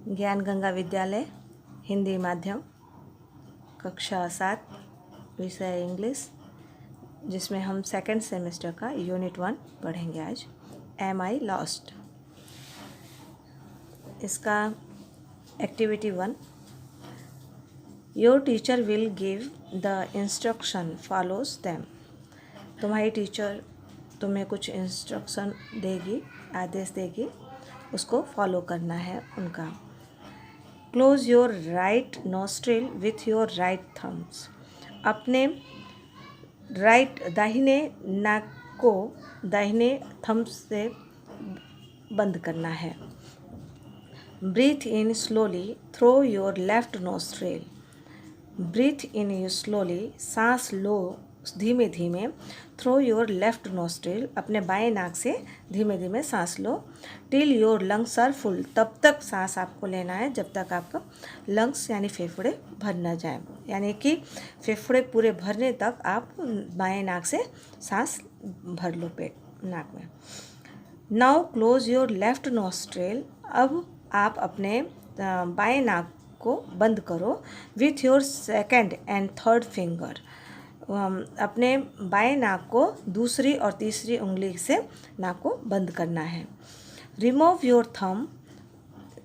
ज्ञान गंगा विद्यालय हिंदी माध्यम कक्षा 7 विषय इंग्लिश, जिसमें हम सेकंड सेमेस्टर का यूनिट 1 पढ़ेंगे आज। Am I lost. इसका activity 1, your teacher will give the instruction follows them. तुम्हारी टीचर तुम्हें कुछ इंस्ट्रक्शन देगी, आदेश देगी, उसको फॉलो करना है उनका। Close your right nostril with your right thumbs. अपने दाहिने नाक को दाहिने थम्स से बंद करना है। Breathe in slowly through your left nostril. Breathe in slowly, सांस लो धीमे धीमे, थ्रू योर लेफ्ट नोस्ट्रिल, अपने बाएं नाक से धीमे धीमे सांस लो। Till your lungs are full, तब तक सांस आपको लेना है जब तक आपका लंग्स यानी फेफड़े भर न जाए, यानी कि फेफड़े पूरे भरने तक आप बाएं नाक से सांस भर लो पेट नाक में। Now close your left nostril. अब आप अपने बाएं नाक को बंद करो with your second and third finger. अपने बाएं नाक को दूसरी और तीसरी उंगली से नाक को बंद करना है। Remove your thumb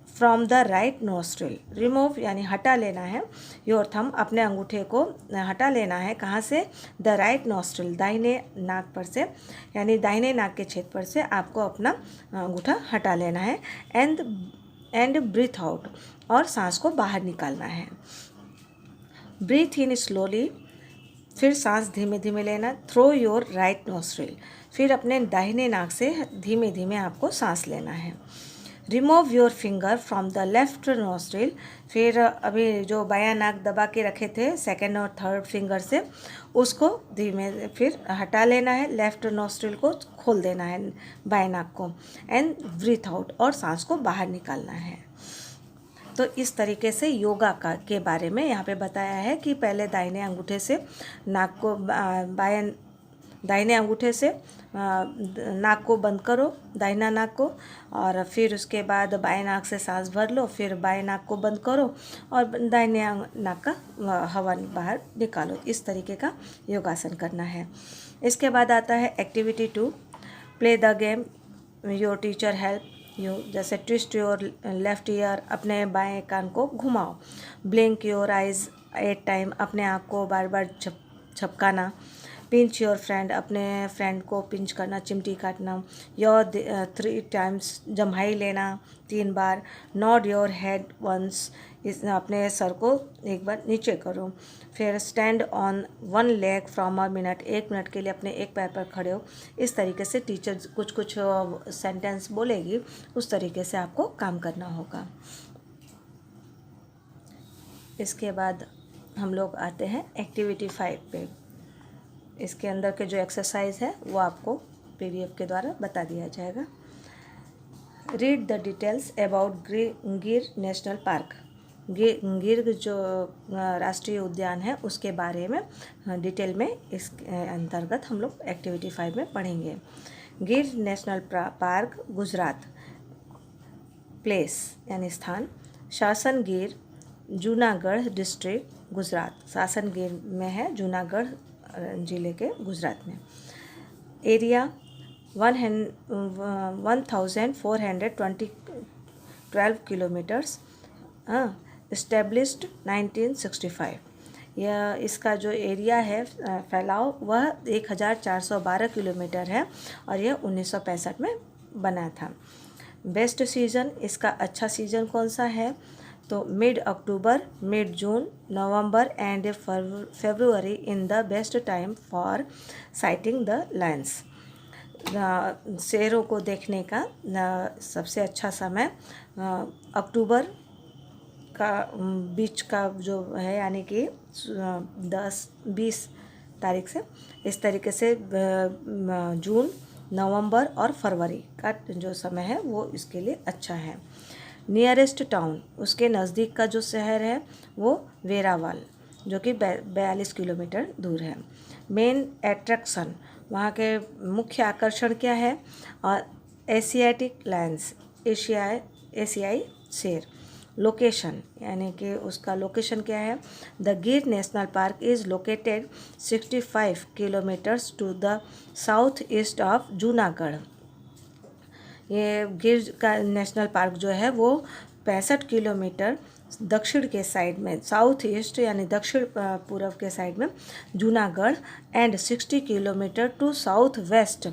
from the right nostril. Remove यानी हटा लेना है, योर थंब अपने अंगूठे को हटा लेना है। कहाँ से? द राइट नोस्ट्रिल, दाहिने नाक पर से, यानी दाहिने नाक के छेद पर से आपको अपना अंगूठा हटा लेना है। एंड ब्रीथ आउट, और सांस को बाहर निकालना है। ब्रीथ इन स्लोली, फिर सांस धीमे धीमे लेना। थ्रो योर राइट नोस्ट्रिल, फिर अपने दाहिने नाक से धीमे धीमे आपको सांस लेना है। Remove your finger from the left nostril, फिर अभी जो बायां नाक दबा के रखे थे सेकेंड और थर्ड फिंगर से, उसको धीमे फिर हटा लेना है। लेफ्ट नोस्ट्रिल को खोल देना है बाएं नाक को। एंड ब्रीथ आउट, और सांस को बाहर निकालना है। तो इस तरीके से योगा के बारे में यहाँ पे बताया है कि पहले दाहिने अंगूठे से नाक को दाहिने अंगूठे से नाक को बंद करो, दाहिना नाक को, और फिर उसके बाद बाएं नाक से सांस भर लो, फिर बाएं नाक को बंद करो और दाहिने नाक का हवा बाहर निकालो। इस तरीके का योगासन करना है। इसके बाद आता है activity 2, play the game your teacher help you. जैसे ट्विस्ट योर लेफ्ट ईयर, अपने बाएं कान को घुमाओ। ब्लिंक योर आइज 8 टाइम, अपने आँख को बार बार झपकाना। पिंच योर फ्रेंड, अपने फ्रेंड को पिंच करना, चिमटी काटना। योर 3 टाइम्स, जम्हाई लेना 3 बार। नॉड योर हेड वंस, अपने सर को एक बार नीचे करो। फिर stand on 1 leg from a minute, 1 minute के लिए अपने एक पैर पर खड़े हो। इस तरीके से टीचर कुछ सेंटेंस बोलेगी, उस तरीके से आपको काम करना होगा। इसके बाद हम लोग आते हैं एक्टिविटी 5 पे। इसके अंदर के जो एक्सरसाइज है वो आपको PDF के द्वारा बता दिया जाएगा। रीड द डिटेल्स अबाउट गिर नेशनल पार्क। गिर जो राष्ट्रीय उद्यान है उसके बारे में डिटेल में इस अंतर्गत हम लोग एक्टिविटी 5 में पढ़ेंगे। गिर नेशनल पार्क गुजरात। प्लेस यानी स्थान, शासन गिर, जूनागढ़ डिस्ट्रिक्ट गुजरात। शासन गिर में है, जूनागढ़ जिले के गुजरात में। Area 1412 kilometres. इस्टेब्लिश्ड 1965। यह इसका जो एरिया है, फैलाव, वह 1412 किलोमीटर है और यह 1965 में बना था। बेस्ट सीज़न, इसका अच्छा सीज़न कौन सा है? तो mid October, mid June, November and February in the best time for sighting the lions. शेरों को देखने का सबसे अच्छा समय अक्टूबर का बीच का जो है, यानी कि 10-20 तारीख से, इस तरीके से जून, नवंबर और फरवरी का जो समय है वो इसके लिए अच्छा है। नियरेस्ट टाउन, उसके नज़दीक का जो शहर है वो वेरावल, जो कि 42 किलोमीटर दूर है। मेन एट्रैक्शन, वहाँ के मुख्य आकर्षण क्या है? और एशियाटिक लायंस, एशियाई शेर। लोकेशन, यानी कि उसका लोकेशन क्या है। The Gir national park is located 65 kilometers to the south east of Junagadh. ये गिर का नेशनल पार्क जो है वो 65 किलोमीटर दक्षिण के साइड में, साउथ ईस्ट यानी दक्षिण पूर्व के साइड में Junagadh, and 60 kilometre to south west,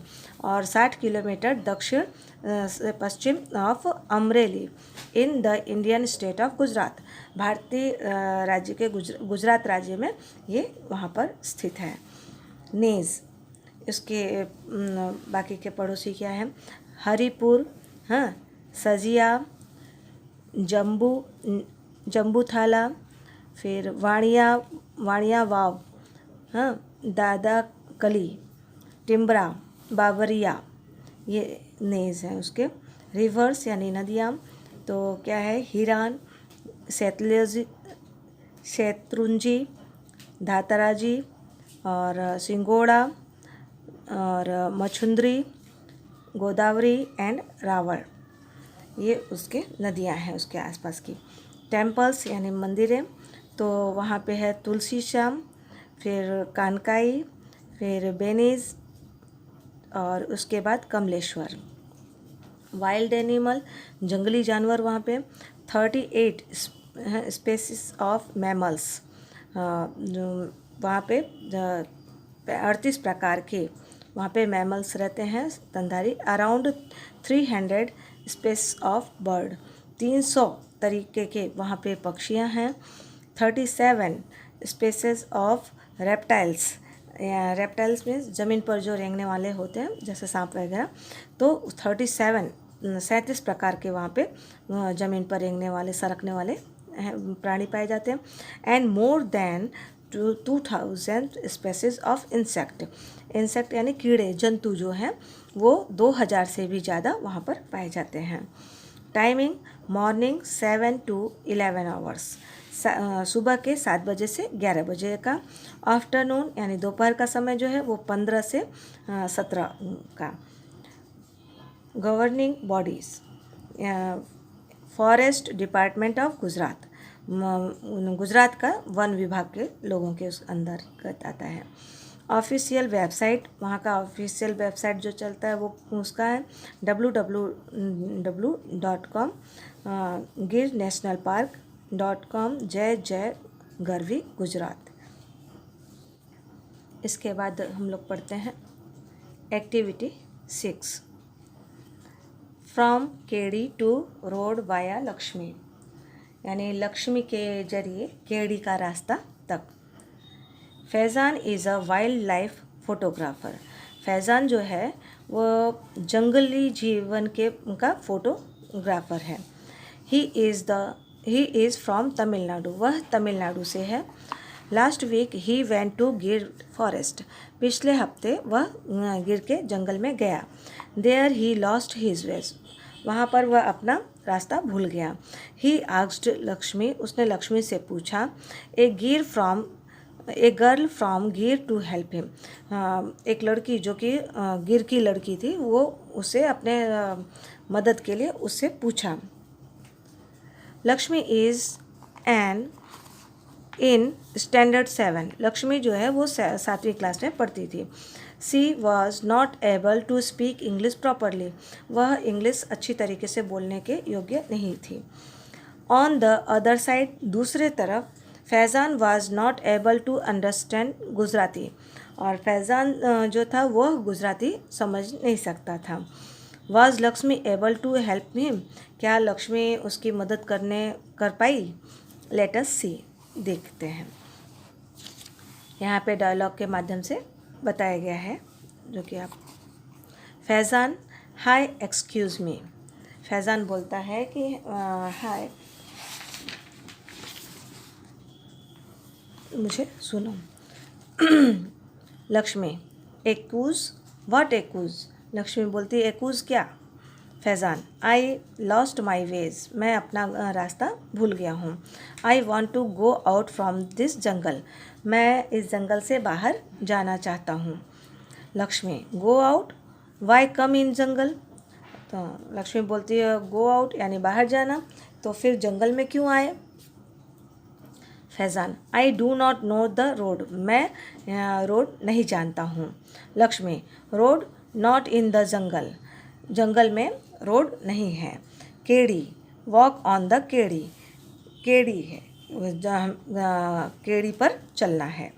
और 60 किलोमीटर दक्षिण पश्चिम of Amreli in the Indian state of Gujarat. भारतीय राज्य के गुजरात राज्य में ये वहाँ पर स्थित है। नेज़, इसके बाकी के पड़ोसी क्या हैं। हरिपुर, हाँ, सजिया, जम्बूथाला, फिर वाणिया वाव, हाँ, दादा कली, टिम्बरा, बावरिया, ये नेज़ हैं उसके। रिवर्स यानी नदियाँ, तो क्या है, हिरान, शैत्रुंजी, धातराजी, और सिंगोड़ा, और मछुंदरी, गोदावरी एंड रावल, ये उसके नदियां हैं उसके आसपास की। टेम्पल्स यानी मंदिरें, तो वहाँ पे है तुलसी श्याम, फिर कानकाई, फिर बेनीज, और उसके बाद कमलेश्वर। वाइल्ड एनिमल, जंगली जानवर वहाँ पे 38 स्पेसीज ऑफ मैमल्स, वहाँ पे 38 प्रकार के वहाँ पे मैमल्स रहते हैं स्तनधारी। अराउंड 300 स्पेस ऑफ बर्ड, 300 तरीके के वहाँ पे पक्षियाँ हैं। 37 spaces of reptiles, reptiles means ज़मीन पर जो रेंगने वाले होते हैं जैसे सांप वगैरह, तो 37 प्रकार के वहाँ पे ज़मीन पर रेंगने वाले, सरकने वाले प्राणी पाए जाते हैं। And more than 2000 species of insect यानी कीड़े जंतु जो हैं वो 2000 से भी ज़्यादा वहाँ पर पाए जाते हैं। टाइमिंग मॉर्निंग 7 to 11 आवर्स, सुबह के 7 बजे से 11 बजे का। आफ्टरनून यानी दोपहर का समय जो है वो 15 से 17 का। Governing bodies, forest department of Gujarat, Gujarat का वन विभाग के लोगों के उस अंदर आता है। ऑफिशियल वेबसाइट, वहाँ का ऑफिशियल वेबसाइट जो चलता है वो उसका है www.com, girnationalpark.com, जय गरवी गुजरात। इसके बाद हम लोग पढ़ते हैं activity 6, from KD to road via Lakshmi, यानी लक्ष्मी के जरिए केडी का रास्ता तक। फैज़ान इज़ अ वाइल्ड लाइफ फोटोग्राफर, फैज़ान जो है वो जंगली जीवन के का फोटोग्राफर है। ही इज़ फ्रॉम तमिलनाडु, वह तमिलनाडु से है। Last week he went to Gir forest, पिछले हफ्ते वह गिर के जंगल में गया। There he lost his ways, वहाँ पर वह अपना रास्ता भूल गया। ही आस्क्ड लक्ष्मी, उसने लक्ष्मी से पूछा, ए गर्ल फ्रॉम गिर टू हेल्प हिम, एक लड़की जो कि गिर की लड़की थी वो उसे अपने मदद के लिए उससे पूछा। Lakshmi is an in standard 7, Lakshmi जो है वो 7वीं क्लास में पढ़ती थी। She was not able to speak English properly, वह इंग्लिश अच्छी तरीके से बोलने के योग्य नहीं थी। ऑन द अदर साइड, दूसरे तरफ, Faizan was not able to understand Gujarati, और फैज़ान जो था वह गुजराती समझ नहीं सकता था। Was Lakshmi able to help him, क्या लक्ष्मी उसकी मदद कर पाई। लेट अस सी, देखते हैं। यहाँ पे डायलॉग के माध्यम से बताया गया है जो कि आप। Faizan, hi excuse me, Faizan बोलता है कि हाय, मुझे सुनो। Lakshmi, excuse, what excuse, Lakshmi बोलती है एक्यूज़ क्या। Faizan, I lost my ways, मैं अपना रास्ता भूल गया हूँ। I want to go out from this jungle, मैं इस जंगल से बाहर जाना चाहता हूँ। Lakshmi, go out, why come in jungle, तो लक्ष्मी बोलती है गो आउट यानी बाहर जाना, तो फिर जंगल में क्यों आए? Faizan I do not know the road, मैं रोड नहीं जानता हूँ। Lakshmi road not in the jungle, जंगल में रोड नहीं है। केड़ी वॉक ऑन द केड़ी, केड़ी है केड़ी पर चलना है।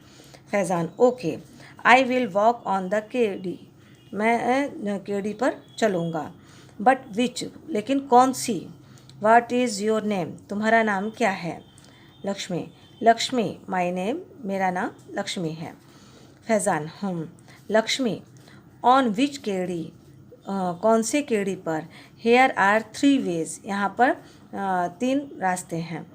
Faizan okay I will walk on the केड़ी, मैं केड़ी पर चलूँगा। बट विच लेकिन कौन सी? वाट इज़ योर नेम, तुम्हारा नाम क्या है? लक्ष्मी लक्ष्मी माई नेम, मेरा नाम लक्ष्मी है। फैज़ान लक्ष्मी ऑन विच केड़ी, कौन से केड़ी पर? हेयर आर 3 वेज, यहाँ पर 3 रास्ते हैं।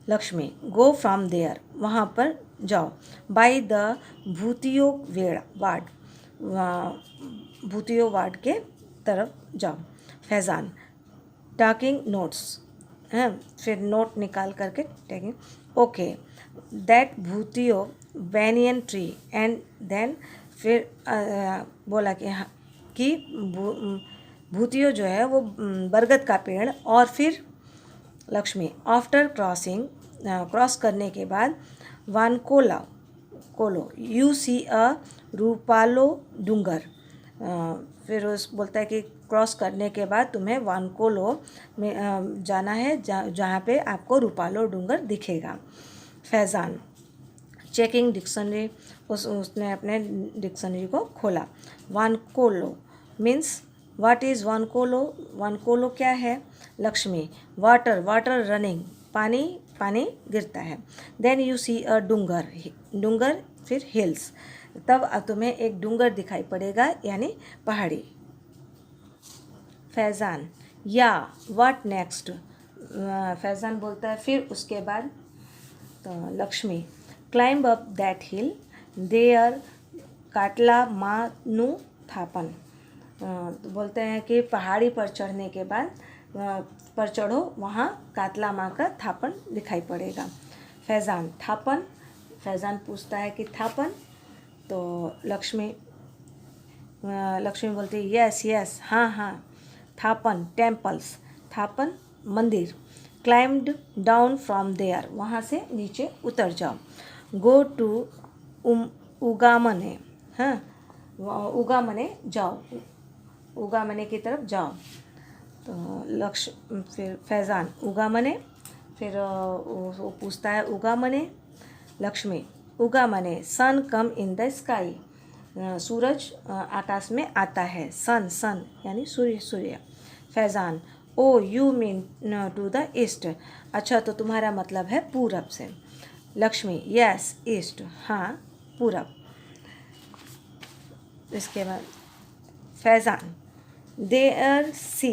लक्ष्मी गो फ्रॉम देयर, वहाँ पर जाओ। बाय द भूतियो वार्ड, भूतियो वार्ड के तरफ जाओ। फैज़ान टॉकिंग नोट्स, हैं फिर नोट निकाल करके taking okay that Bhutiyo banyan tree and then फिर बोला कि भूतियो जो है वो बरगद का पेड़, और फिर लक्ष्मी आफ्टर क्रॉसिंग, क्रॉस करने के बाद वानकोला कोलो यू सी अ रूपालो डूंगर, फिर उस बोलता है कि क्रॉस करने के बाद तुम्हें वानकोलो में जाना है, जहाँ पे आपको रूपालो डूंगर दिखेगा। फैज़ान चेकिंग डिक्शनरी, उसने अपने डिक्शनरी को खोला। वानकोलो मीन्स व्हाट इज़ वानकोलो, वानकोलो क्या है? लक्ष्मी वाटर वाटर रनिंग, पानी पानी गिरता है। देन यू सी अ डूंगर, डूंगर फिर हिल्स, तब तुम्हें एक डूंगर दिखाई पड़ेगा यानी पहाड़ी। फैज़ान या व्हाट नेक्स्ट, फैज़ान बोलता है फिर उसके बाद। तो Lakshmi climb up that hill there काटला मानु थापन, तो बोलते हैं कि पहाड़ी पर चढ़ने के बाद पर चढ़ो, वहाँ कातला माँ का थापन दिखाई पड़ेगा। फैज़ान थापन, फैज़ान पूछता है कि थापन, तो लक्ष्मी बोलती है यस यस, हाँ हाँ। थापन टेम्पल्स, थापन मंदिर। क्लाइम्ड डाउन फ्रॉम देयर, वहाँ से नीचे उतर जाओ। गो टू उगामने, हाँ उगामने जाओ, उगामने की तरफ जाओ। तो फिर फैज़ान उगामने, फिर वो पूछता है उगामने। लक्ष्मी उगामने sun come in the sky, सूरज आकाश में आता है। सन सन यानी सूर्य सूर्य। Faizan oh you mean to the east, अच्छा तो तुम्हारा मतलब है पूरब से। लक्ष्मी यस ईस्ट, हाँ पूरब। इसके बाद फैज़ान देयर सी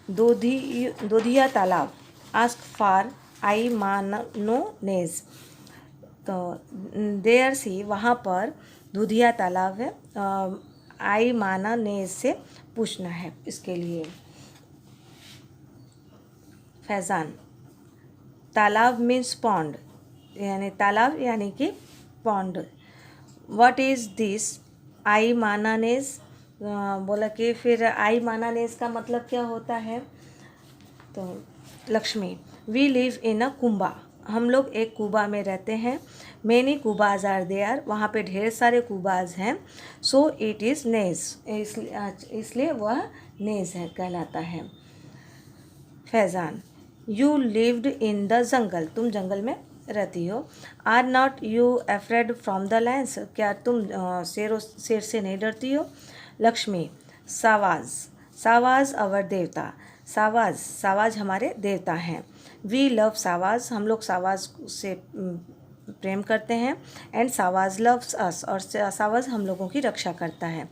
दोधिया तालाब, आस्क फॉर आई मानो नेज, तो देयर सी वहाँ पर दूधिया तालाब है, आई माना नेज से पूछना है इसके लिए। फैज़ान तालाब मीन्स पॉन्ड, यानी तालाब यानी कि pond. What is this I माना नेज, बोला कि फिर आई माना नेज का मतलब क्या होता है? तो लक्ष्मी वी लिव इन अ कुंबा, हम लोग एक कुबा में रहते हैं। मैनी कुबाज आर देयर, वहाँ पे ढेर सारे कुबाज हैं। सो इट इज़ नेज, इसलिए वह नेज है कहलाता है। Faizan you lived in the jungle, तुम जंगल में रहती हो। Are not you afraid from the lions, क्या तुम शेर से नहीं डरती हो? लक्ष्मी सावाज, सावाज अवर देवता, सावाज सावाज हमारे देवता हैं। वी लव सावाज, हम लोग सावाज से प्रेम करते हैं। एंड सावाज लव्स अस, और सावाज हम लोगों की रक्षा करता है।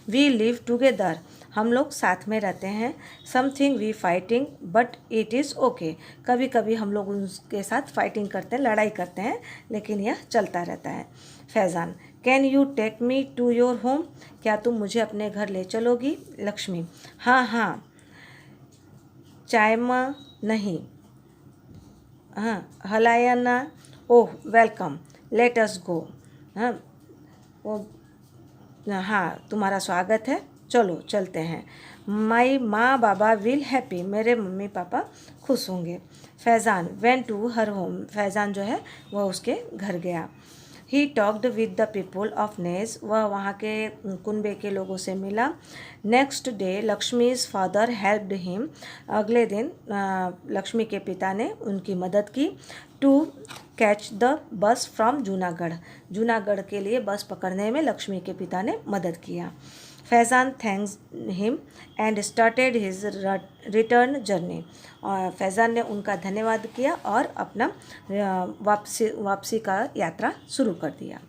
वी लिव टुगेदर, हम लोग साथ में रहते हैं। Something we fighting but it is okay, कभी कभी हम लोग उनके साथ फाइटिंग करते हैं, लड़ाई करते हैं, लेकिन यह चलता रहता है। Faizan can you take me to your home, क्या तुम मुझे अपने घर ले चलोगी? लक्ष्मी हाँ हाँ। चायमा नहीं, हाँ हलायना, ओह वेलकम, लेट अस गो, हाँ वो हाँ तुम्हारा स्वागत है, चलो चलते हैं। माई माँ बाबा विल हैप्पी, मेरे मम्मी पापा खुश होंगे। Faizan went to her home, Faizan जो है वह उसके घर गया। He talked with the people of नेज, वह वहाँ के कुनबे के लोगों से मिला। Next day Lakshmi's father helped him, अगले दिन लक्ष्मी के पिता ने उनकी मदद की। To catch the bus from Junagadh, Junagadh के लिए बस पकड़ने में लक्ष्मी के पिता ने मदद किया। Faizan thanks him and started his return journey, और फैज़ान ने उनका धन्यवाद किया और अपना वापसी का यात्रा शुरू कर दिया।